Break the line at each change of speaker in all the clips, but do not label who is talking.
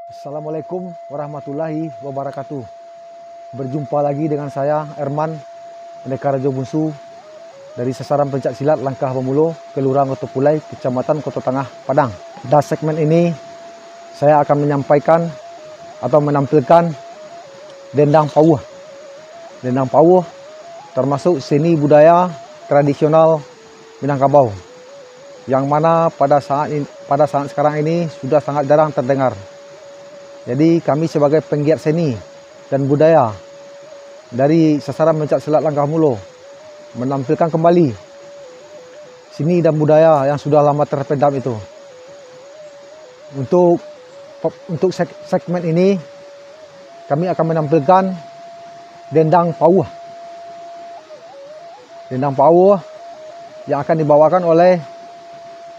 Assalamualaikum warahmatullahi wabarakatuh. Berjumpa lagi dengan saya Erman Pendekar Rajo Bunsu dari Sasaran Pencak Silat Langkah Pemulo, Kelurahan Kota Pulai, Kecamatan Kota Tengah, Padang. Pada segmen ini saya akan menyampaikan atau menampilkan dendang pauh. Dendang pauh termasuk seni budaya tradisional Minangkabau yang mana pada saat sekarang ini sudah sangat jarang terdengar. Jadi kami sebagai penggiat seni dan budaya dari Sasaran Pencak Silat Langkah Pemulo menampilkan kembali seni dan budaya yang sudah lama terpendam itu. Untuk segmen ini kami akan menampilkan dendang pauh. Dendang pauh yang akan dibawakan oleh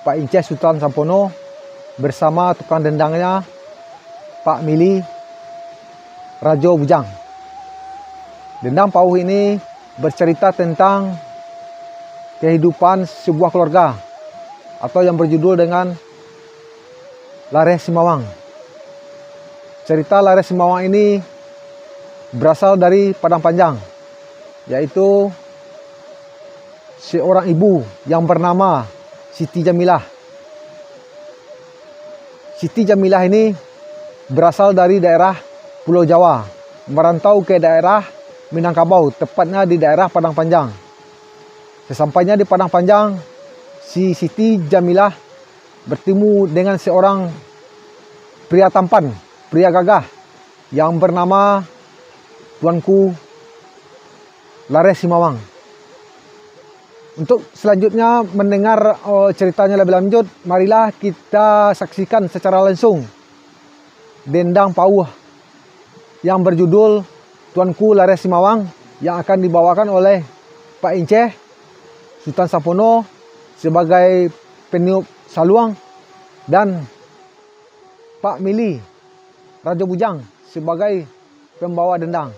Pak Inceh Sultan Sampono bersama tukang dendangnya Pak Mili Rajo Bujang. Dendang pauh ini bercerita tentang kehidupan sebuah keluarga atau yang berjudul dengan Lareh Simawang. Cerita Lareh Simawang ini berasal dari Padang Panjang, yaitu seorang ibu yang bernama Siti Jamilah. Siti Jamilah ini berasal dari daerah Pulau Jawa, merantau ke daerah Minangkabau, tepatnya di daerah Padang Panjang. Sesampainya di Padang Panjang, si Siti Jamilah bertemu dengan seorang pria tampan, pria gagah yang bernama Tuanku Lareh Simawang. Untuk selanjutnya mendengar ceritanya lebih lanjut, marilah kita saksikan secara langsung dendang pauh yang berjudul Tuanku Lareh Simawang yang akan dibawakan oleh Pak Inceh Sultan Sampono sebagai peniup saluang dan Pak Mili Rajo Bujang sebagai pembawa dendang.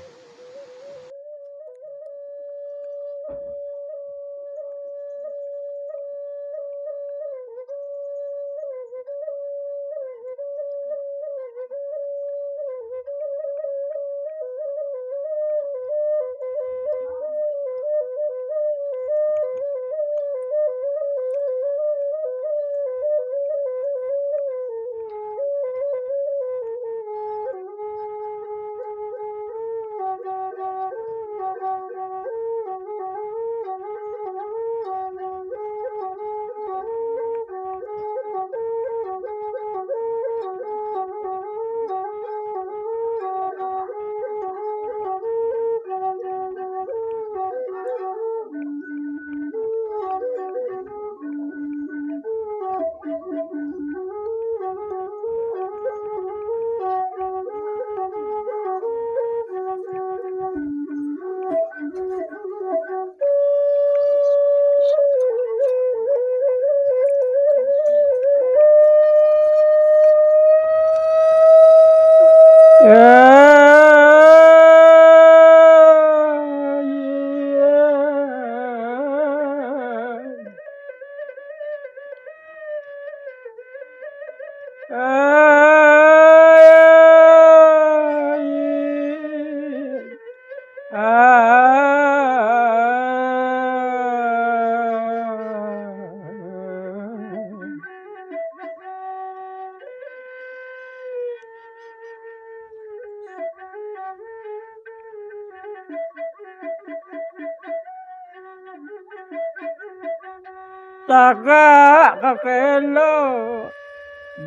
Taka kakelo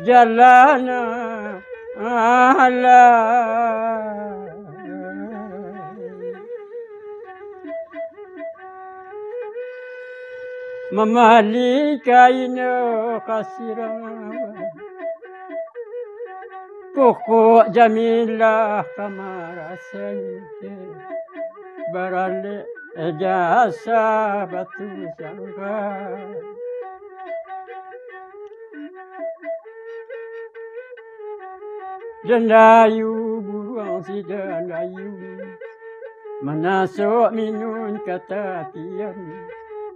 jalana ala mamali kaino kasirang poko Jamilah kamarasente barale jasa batu sangka Dendayu buruang si dendayu menasuk minun kata tiang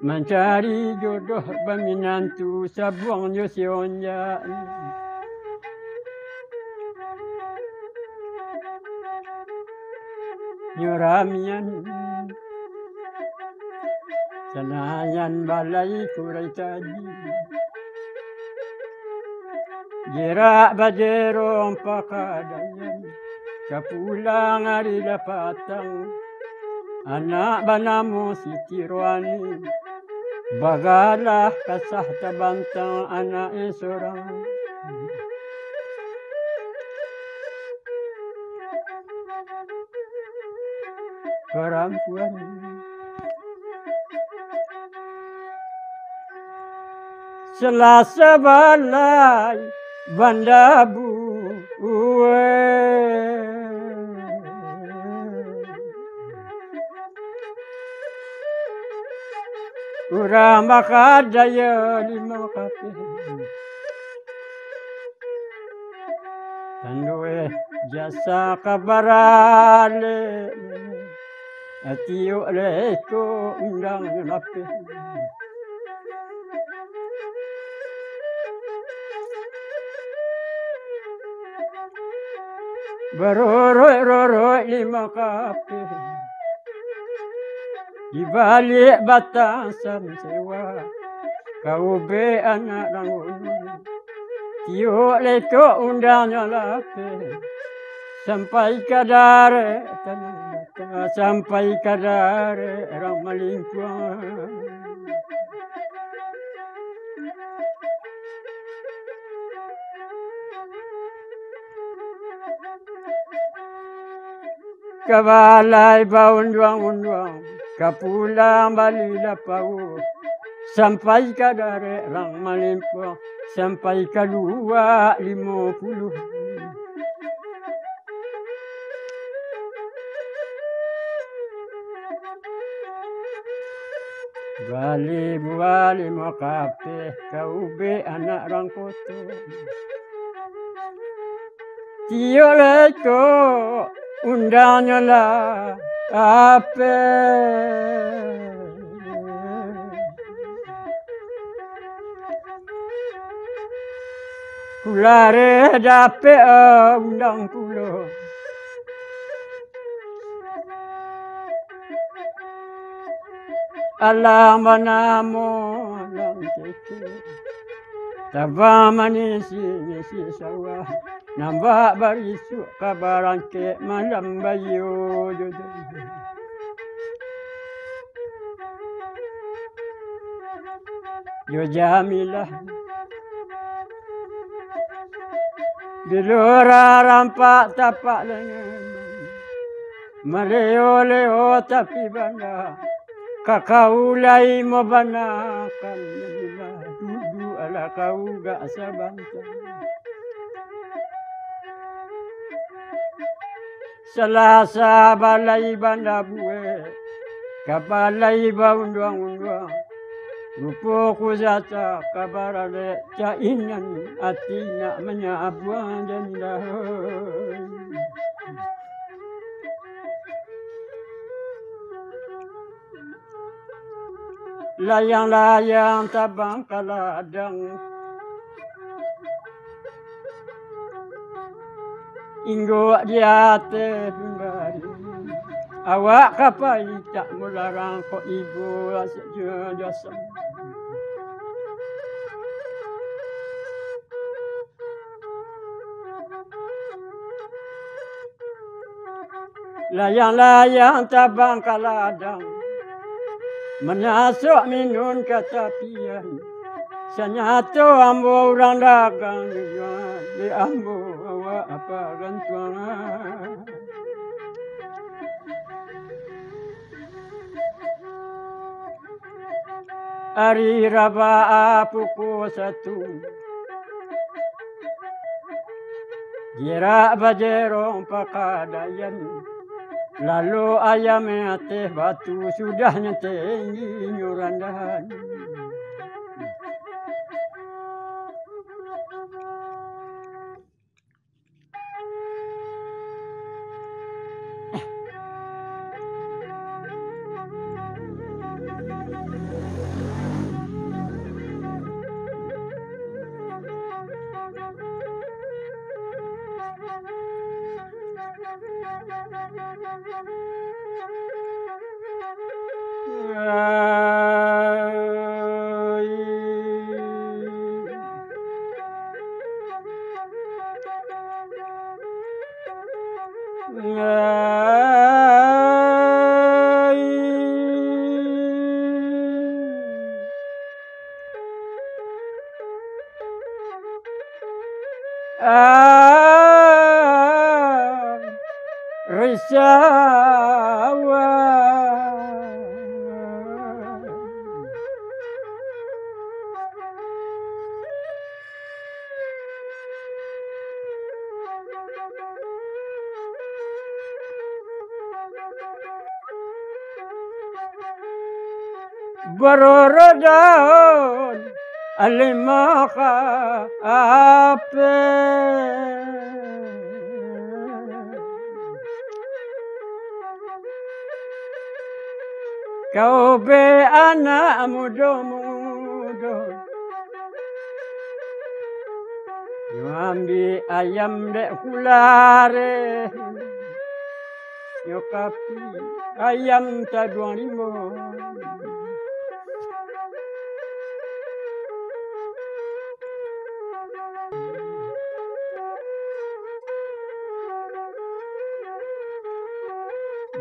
mencari jodoh berminantu sabuang yosionja nyuramian Senayan balai kurai tadi Jira bajerong pakadayan Kapulang ari dapatang Anak banamu si Tirwani Bagalah kasah tabantang anak seorang perempuan Selasa balai bandabu Urang makadaya lima kape Tanduwe jasa kabarale Atio leko undang lape Beroroi lima kape Di balik batasan sewa Kau be anak rangun Tio leko undangnya lape Sampai kadare tanah data Sampai kadare ramalingkuan Kabalay ba unduang Kapulang balila pau Sampai kadare rang malimpo Sampai kadua 50 Bali mo kape Kau be anak rang koto Tio leko undangnya lah ape Kulare dape undang pulo Alam manamo lang keke Taba manisi nisi sawah Nambah barisu kabaran ke malam bayu Yo jamilah Bilura rampak tapak lengan Maleo-leo tapi bana Kakaulai mo banakan Dudu ala kau gak sabantang Selasa balai banda bue Kabalai ba unduang Rupo kuzata kabarale Cainan atina menyabuang jendah Layang-layang tabang kaladang Inggo diate bungari Awak kapai tak mularang ko ibu asya jasa Layang-layang tabang kaladang Menasuk minun katapian Senyato ambo orang dagang di ambo awak apa gantuan Hari Raba pukul 1 Jira bajerong pakadayan Lalu ayam teh batu sudah tinggi nyurandahan Bororodon alimaka ape kau be anak muda-muda ambil ayam dek kulare yo kapi ayam taduang limo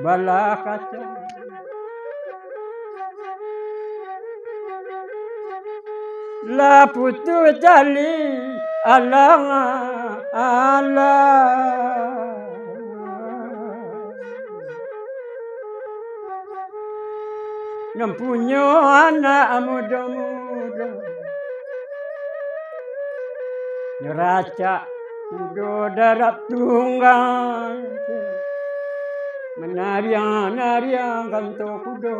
bala kaca la putu tali alang ala yang punya anak muda-muda neraca kudo darab tunggang menariang-nariang kanto kudo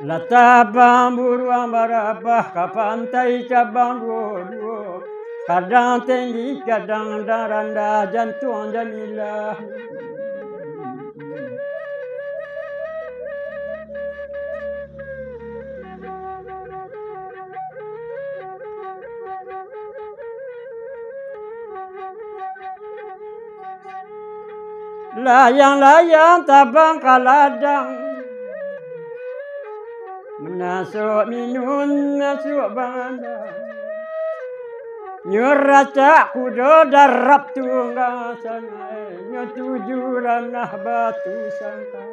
latabang buruang barabah ke pantai cabang dua-dua kadang tinggi kadang rendah jantung Jamilah layang-layang tabang kaladang menasuk minun nasuk bandar nyuraca kudo darab tunggang sanai nyotuju ranah batu sangka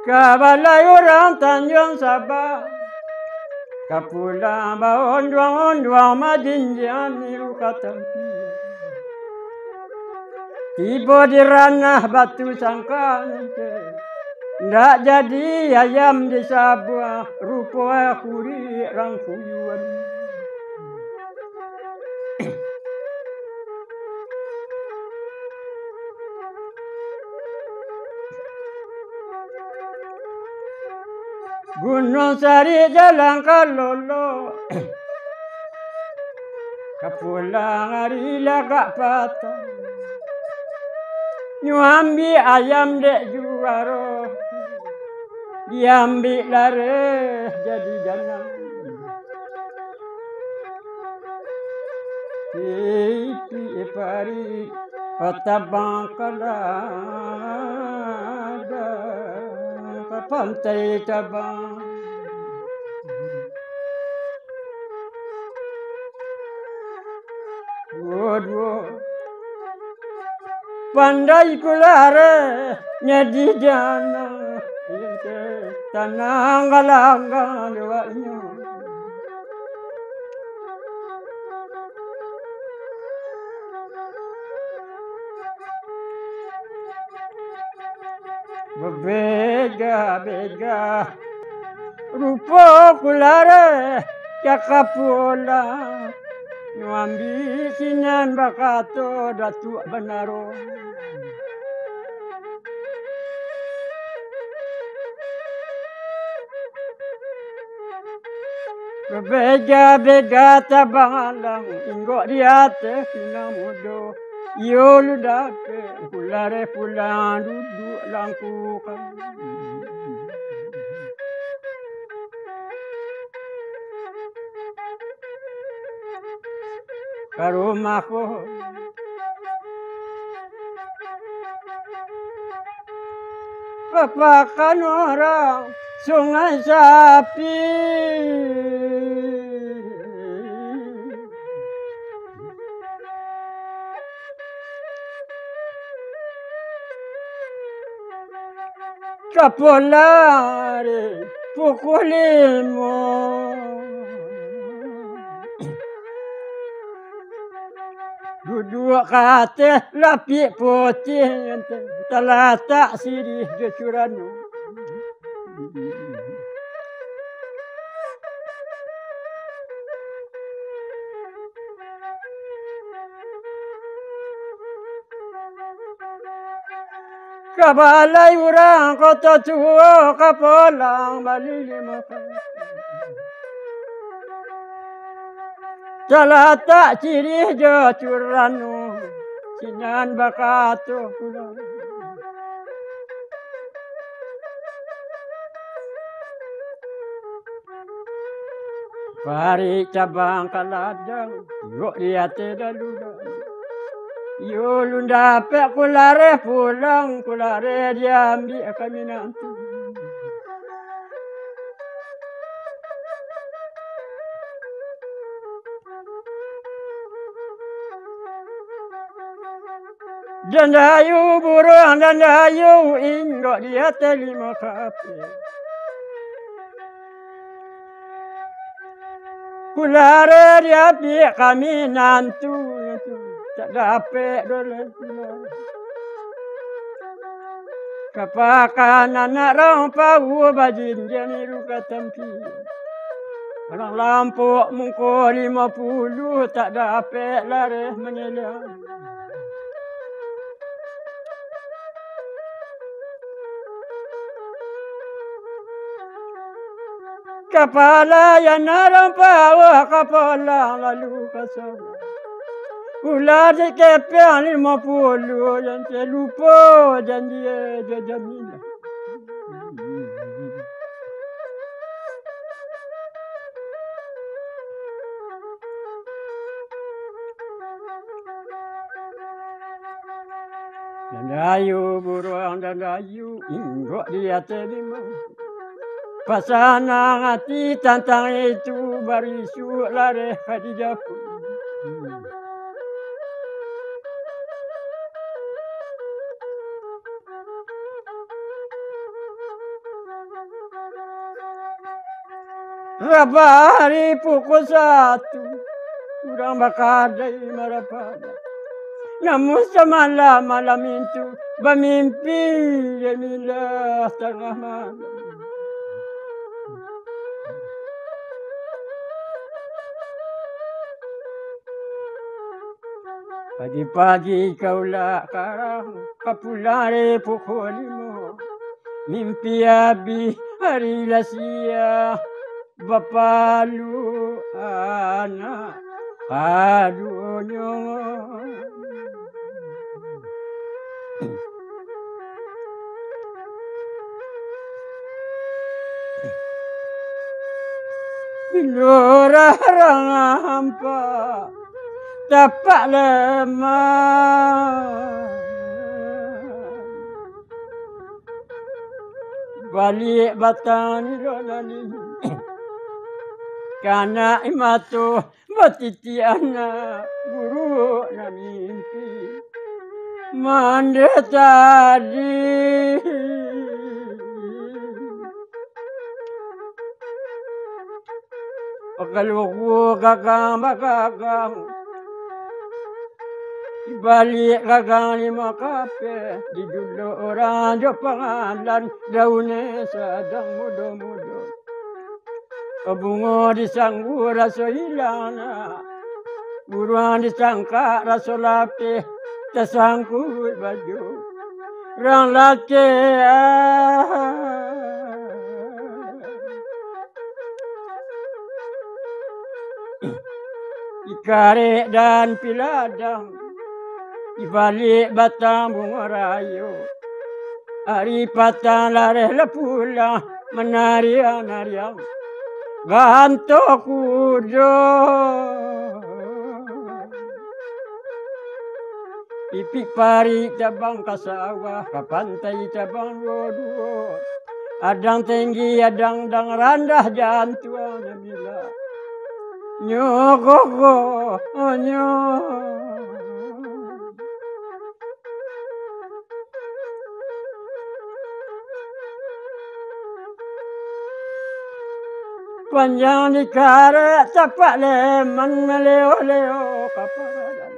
kabalai orang Tanjung Sabah kapulang baonduang-onduang majinjian niru katampi tiba di ranah batu sangka ndak jadi ayam di Sabah rupa kuri rangkuyuan Gunung Sari jalan kalolo kapulang hari lagak patah nyambi ayam dek juaro diambil lare jadi jalan pipi pari kota Bangkalada ke pantai cabang dua-dua pandai kulare nyadi jana tanang galangga lewatnya berbega-bega rupa kulare cakapula nyambi sinan bakato datuk benaro berbega-bega tabalang inggok di atas kina mudo yo ludake kulare pulang duduk langkukan ke rumahku. Kepakan orang sungai sapi. Kapolari pukul 5. Duduk katil lapik putih terletak sirih jecuran. Kabalay urang kota tua kapolang malilima. Terletak sirih jecuran sinan bakatu pulang. Pari cabang kaladang, yuk lihat daludan. Yuk lunda pek kulare pulang, kulare diambil kami nanti. Dandayu burung, dandayu ingok lihat 5 kapi. Kulare dia pi kami nantu tak dapat doleh. Kapakan anak orang pau bajin jani luka tempi. Orang lampuk mungko 50 tak dapat lari menyelam. Kepala yang narang pawa kepala lalu kasar. Ular dikepeng 50 yang terlupa janji Jamila. Dandayu burung dandayu ingok dia terima. Pasanang hati tantang itu barisu lari Khadijah pun. Rabari pukul 1 kurang bakadai marapada. Namun semalam malam itu bermimpi Jamila tengah malam. Pagi-pagi kaulah karang kapulare pukul 5. Mimpi abi hari lasia bapalu anak kadunya. Bilora hampa tapak lemah. Balik batang nilolani kana imatu batiti anak guru na mimpi mande tadi. Pakaluku kakang bakakang balik kakang 5 kape di dulu orang jo pangalan daunnya sedang muda-muda. Bunga disanggu rasa hilang, buruan disangka rasa lapih tersangkut baju. Orang laki ikarek dan piladang di balik batang bunga rayu. Hari patang lareh pulang menariang-nariang gantok kuda. Pipi pari cabang kasawah, ke pantai cabang dua-dua. Adang tinggi, adang dang randah jantua Jamila. Nyokoko, panjang di karet capak leman meleo-leo kaparadan.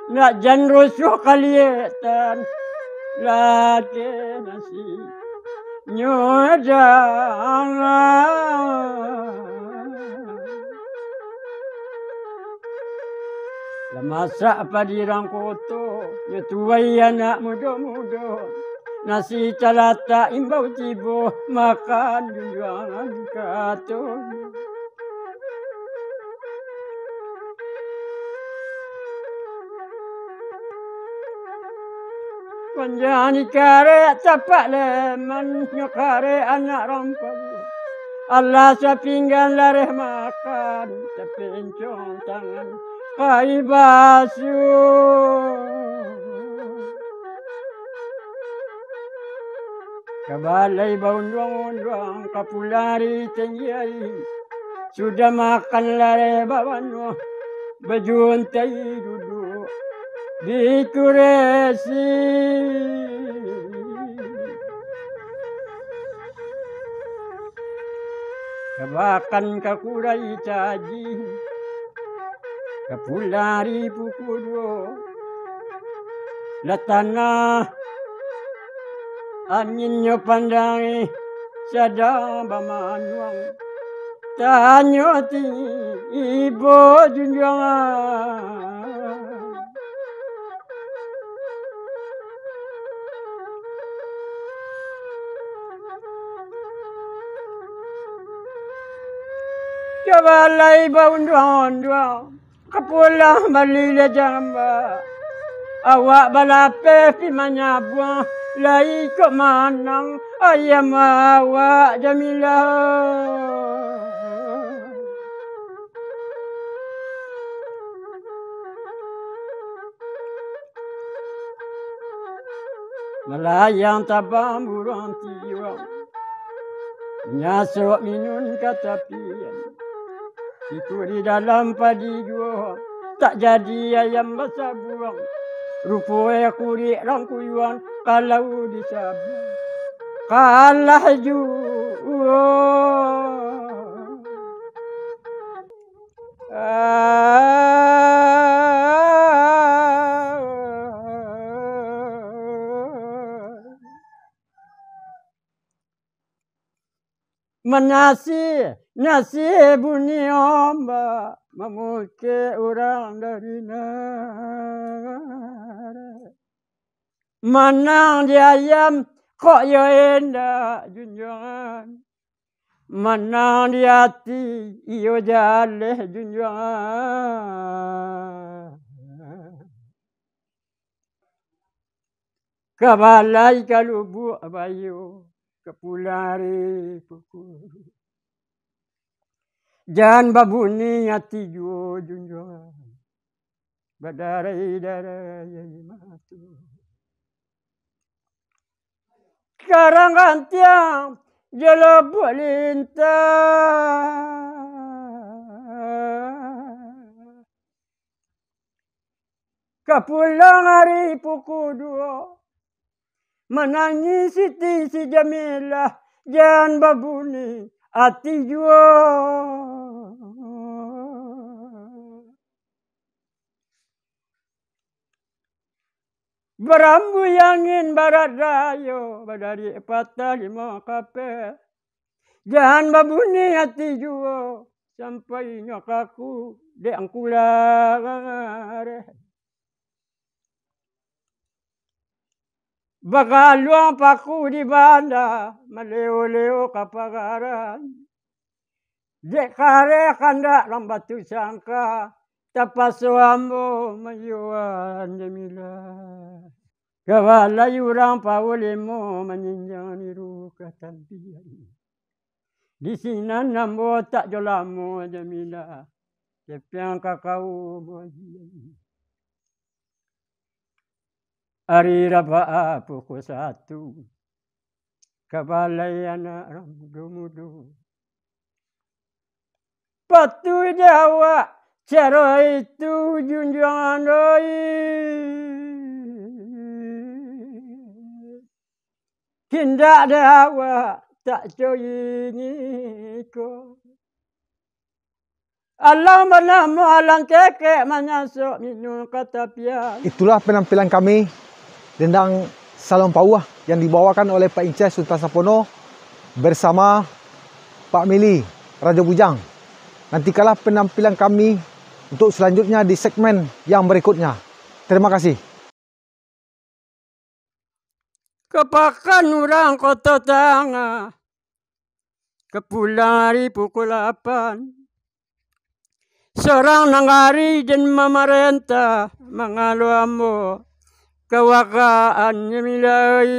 Nak jan rusuh kalietan laki nasi nyodang. Lamasak padirang koto nyetuai anak muda-muda. Nasi calata imbau tibo makan junjungan katon. Panjani kare capak leman nyokare anak rampau. Allah sapinggan lareh makan tepencong tangan kai basuh. Kabalai baunduang-unduang kapulari tenjai. Sudah makan lare bawano bejuntai duduk di kursi. Kabakan kakurai caji kapulari pukul latana anginnya pandangi sadang bamanuang tanyo ti ibu junjungan. Kabalai baunduang-unduang kapulang balila jamba. Awak balape pimanya buang lai kok manang ayam awak Jamila. Melayang tabang burung tiwang nyasuk minun katapian. Itu di dalam padi jua tak jadi ayam basah buang. Rupanya kurik rangkuyuan kalau disabang kalah jua. Menasi nasi bunyi ombak memuke orang dari nara. Menang di ayam kok yo endak junjungan. Menang di hati iyo jaleh junjungan. Kabalai kalubu abayu kapulari pukul. Jangan babuni hati jo junjungan. Badarai-darai matu. Sekarang gantiang jelebu lintang. Kapulang hari pukul 2. Menangis Siti si Jamilah jangan babuni hati jua. Berambu angin barat rayo badari patah 5 kape. Jangan babuni hati jua sampai nyokaku de angkular. Bakaluang paku di banda maleo-leo kapagaran. Dek kare kandak lambatu sangka tapaso ambo mayuan Jamila. Kabalai urang paulemo meninjang niru katampian. Di sini nambo tak jolamo Jamila. Tepiang kakau mojian. Hari Rabu pukul 1 ke balai anak muda-muda. Patu Jawa cara itu junjungan doi. Kindak dawa tak coyi ko. Allah bernama alang kekek menyasuk minum kata pian.
Itulah penampilan kami dendang Salon Pauah yang dibawakan oleh Pak Inces Sultan Sapono bersama Pak Mili Raja Bujang. Nantikanlah penampilan kami untuk selanjutnya di segmen yang berikutnya. Terima kasih.
Kepakan orang kota tengah, kepulang hari pukul 8. Seorang nangari dan memerintah mengalu ambo kewakaan milai.